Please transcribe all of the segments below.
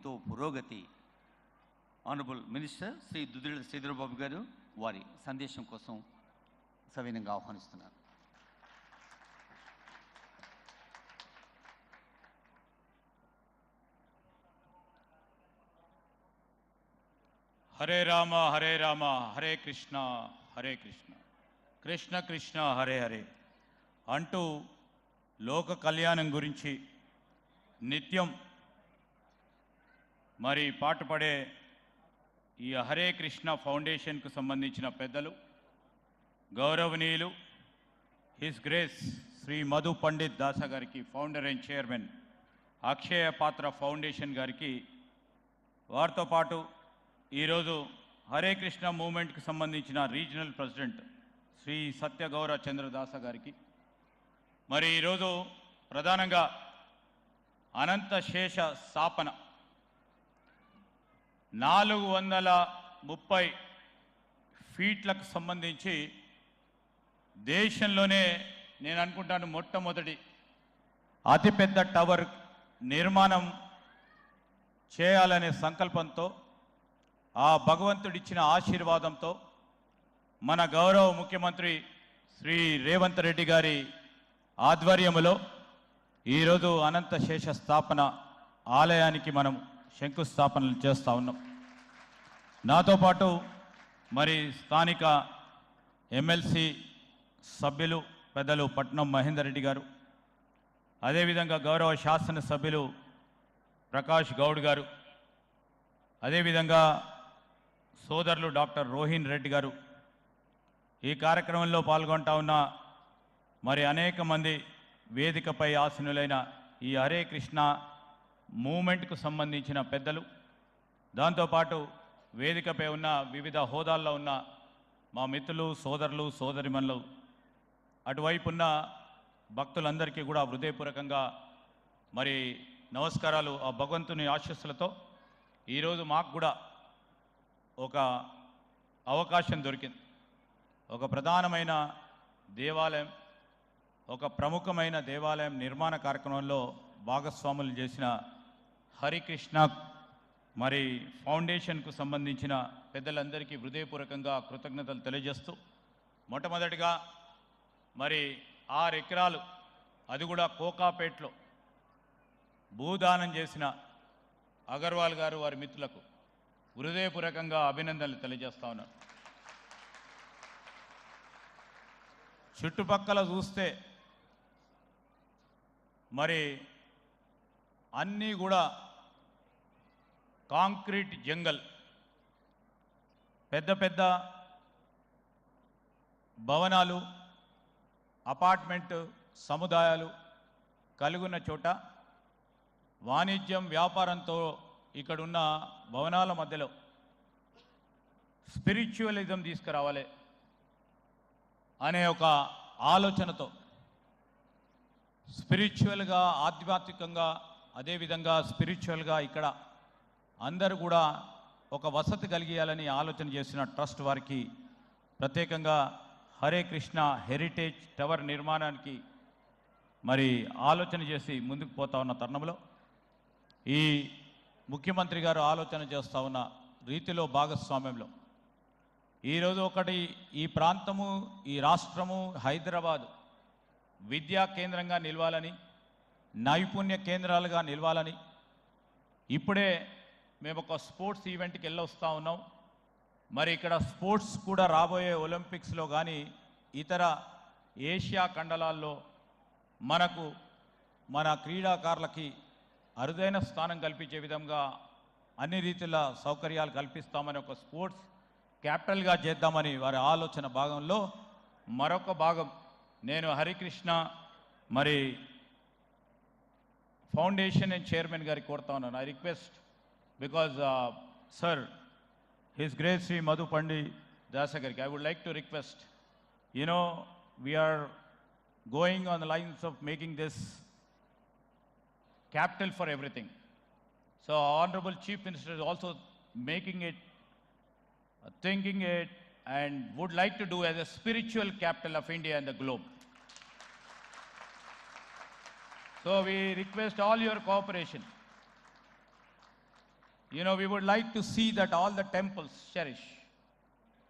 తో పురోగతి honourable minister Shri Duddilla Sridhar Babu గారు వారి సందేశం కోసం సవినయంగా ఆహ్వానిస్తున్నారు. హరే రామ హరే కృష్ణ కృష్ణ కృష్ణ హరే హరే అంటూ లోక కళ్యాణం గురించి నిత్యం మరి పాటుపడే ఈ హరే కృష్ణ ఫౌండేషన్కు సంబంధించిన పెద్దలు గౌరవనీయులు హిస్ గ్రేస్ శ్రీ మధు పండిత్ దాస గారికి, ఫౌండర్ అండ్ చైర్మన్ అక్షయ పాత్ర ఫౌండేషన్ గారికి, వారితో పాటు ఈరోజు హరే కృష్ణ మూవ్మెంట్కి సంబంధించిన రీజనల్ ప్రెసిడెంట్ శ్రీ సత్యగౌర చంద్రదాస గారికి, మరి ఈరోజు ప్రధానంగా అనంత శేష స్థాపన 430 ఫీట్లకు సంబంధించి దేశంలోనే నేను అనుకుంటాను మొట్టమొదటి అతిపెద్ద టవర్ నిర్మాణం చేయాలనే సంకల్పంతో, ఆ భగవంతుడిచ్చిన ఆశీర్వాదంతో మన గౌరవ ముఖ్యమంత్రి శ్రీ రేవంత్ రెడ్డి గారి ఆధ్వర్యంలో ఈరోజు అనంత శేష స్థాపన ఆలయానికి మనం శంకుస్థాపనలు చేస్తూ ఉన్నాం. నాతో పాటు మరి స్థానిక ఎమ్మెల్సీ సభ్యులు పెద్దలు పట్నం మహేందర్ రెడ్డి గారు, అదేవిధంగా గౌరవ శాసనసభ్యులు ప్రకాష్ గౌడ్ గారు, అదేవిధంగా సోదరులు డాక్టర్ రోహిన్ రెడ్డి గారు, ఈ కార్యక్రమంలో పాల్గొంటా ఉన్న మరి అనేక మంది వేదికపై ఆసీనులైన ఈ హరే కృష్ణ మూమెంట్కు సంబంధించిన పెద్దలు, దాంతోపాటు వేదికపై ఉన్న వివిధ హోదాల్లో ఉన్న మా మిత్రులు, సోదరులు, సోదరిమణులు, అటువైపు ఉన్న భక్తులందరికీ కూడా హృదయపూర్వకంగా మరి నమస్కారాలు. ఆ భగవంతుని ఆశీస్సులతో ఈరోజు మాకు కూడా ఒక అవకాశం దొరికింది. ఒక ప్రధానమైన దేవాలయం, ఒక ప్రముఖమైన దేవాలయం నిర్మాణ కార్యక్రమంలో భాగస్వాములు చేసిన హరికృష్ణ మరి ఫౌండేషన్కు సంబంధించిన పెద్దలందరికీ హృదయపూర్వకంగా కృతజ్ఞతలు తెలియజేస్తూ, మొట్టమొదటిగా మరి 6 ఎకరాలు, అది కూడా కోకాపేట్లో భూదానం చేసిన అగర్వాల్ గారు వారి మిత్రులకు హృదయపూర్వకంగా అభినందనలు తెలియజేస్తా ఉన్నారు. చుట్టుపక్కల చూస్తే మరి అన్నీ కూడా కాంక్రీట్ జంగల్, పెద్ద పెద్ద భవనాలు, అపార్ట్మెంట్ సముదాయాలు కలిగిన చోట వాణిజ్యం వ్యాపారంతో ఇక్కడున్న భవనాల మధ్యలో స్పిరిచువలిజం తీసుకురావాలి అనే ఒక ఆలోచనతో, స్పిరిచువల్గా, ఆధ్యాత్మికంగా, అదేవిధంగా స్పిరిచువల్గా ఇక్కడ అందరూ కూడా ఒక వసతి కలిగేయాలని ఆలోచన చేసిన ట్రస్ట్ వారికి ప్రత్యేకంగా హరే కృష్ణ హెరిటేజ్ టవర్ నిర్మాణానికి మరి ఆలోచన చేసి ముందుకు పోతా ఉన్న తరుణంలో ఈ ముఖ్యమంత్రి గారు ఆలోచన చేస్తూ ఉన్న రీతిలో భాగస్వామ్యంలో ఈరోజు ఒకటి ఈ ప్రాంతము, ఈ రాష్ట్రము హైదరాబాదు విద్యా కేంద్రంగా నిలవాలని, నైపుణ్య కేంద్రాలుగా నిలవాలని, ఇప్పుడే మేము ఒక స్పోర్ట్స్ ఈవెంట్కి వెళ్ళొస్తూ ఉన్నాం. మరి ఇక్కడ స్పోర్ట్స్ కూడా రాబోయే ఒలింపిక్స్లో కానీ ఇతర ఏషియా ఖండాలలో మనకు మన క్రీడాకారులకి అరుదైన స్థానం కల్పించే విధంగా అన్ని రీతిల సౌకర్యాలు కల్పిస్తామని, ఒక స్పోర్ట్స్ క్యాపిటల్గా చేద్దామని వారి ఆలోచన భాగంలో మరొక భాగం నేను హరికృష్ణ మరి ఫౌండేషన్ అండ్ చైర్మన్ గారికి కోరుతా ఉన్నాను. I request because sir his grace Shri Madhu Pandit Dasa గారికి I would like to request, we are going on the lines of making this capital for everything. So Honorable Chief Minister is also making it, thinking it, and would like to do as a spiritual capital of India and the globe. So we request all your cooperation. You know, we would like to see that all the temples cherish.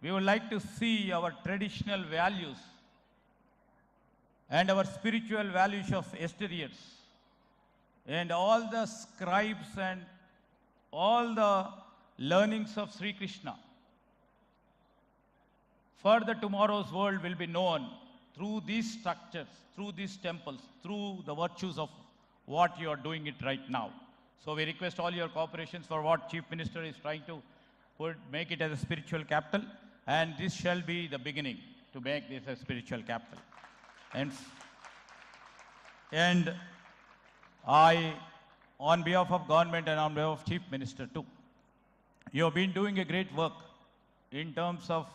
We would like to see our traditional values and our spiritual values of yesteryears, and all the scribes and all the learnings of Sri Krishna. Further, tomorrow's world will be known through these structures, through these temples, through the virtues of what you are doing it right now. So we request all your cooperations for what Chief Minister is trying to make it as a spiritual capital, and this shall be the beginning to make this a spiritual capital. And I, on behalf of government and on behalf of Chief Minister too, you have been doing a great work in terms of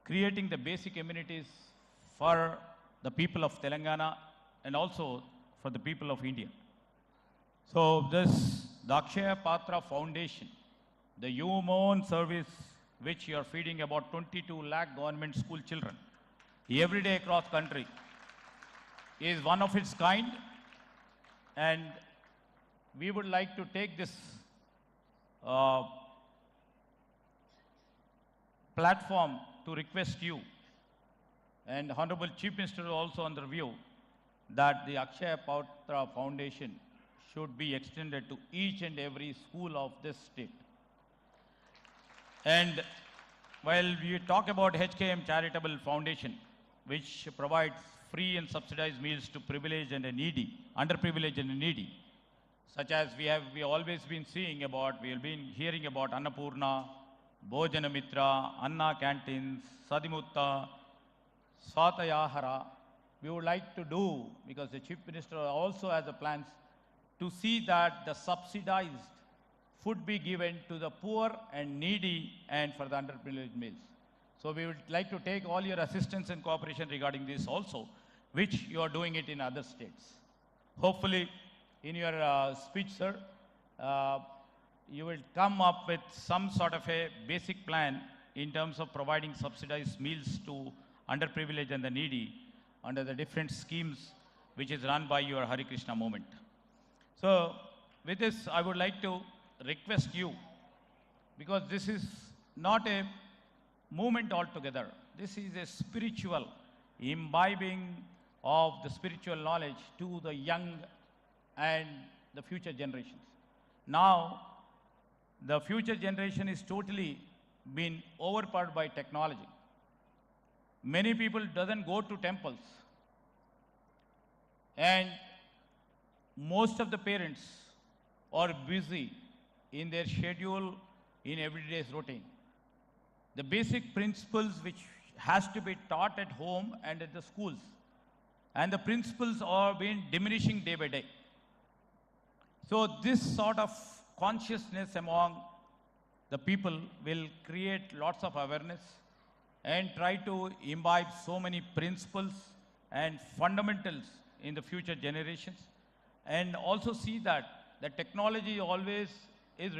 creating the basic amenities for the people of Telangana and also for the people of India. So this, the Akshaya Patra Foundation, the human service which you are feeding about 22 lakh government school children every day across country, is one of its kind, and we would like to take this platform to request you, and Honorable Chief Minister is also on the review, that the Akshaya Patra Foundation should be extended to each and every school of this state. And while we talk about HKM Charitable Foundation, which provides free and subsidized meals to privileged and needy, underprivileged and needy, such as we always been seeing about, we have been hearing about Annapurna, Bhojana Mitra, Anna Canteens, Sadimutta, Swatayahara. We would like to do, because the Chief Minister also has a plans to see that the subsidized food be given to the poor and needy and for the underprivileged meals. So we would like to take all your assistance and cooperation regarding this also, which you are doing it in other states. Hopefully, in your speech, sir, you will come up with some sort of a basic plan in terms of providing subsidized meals to underprivileged and the needy under the different schemes which is run by your Hare Krishna movement. So with this, I would like to request you, because this is not a movement altogether. This is a spiritual imbibing of the spiritual knowledge to the young and the future generations. Now, the future generation is totally been overpowered by technology. Many people doesn't go to temples, and most of the parents are busy in their schedule in everyday's routine. The basic principles which has to be taught at home and at the schools, and the principles are being diminishing day by day. So this sort of consciousness among the people will create lots of awareness and try to imbibe so many principles and fundamentals in the future generations, and also see that the technology always is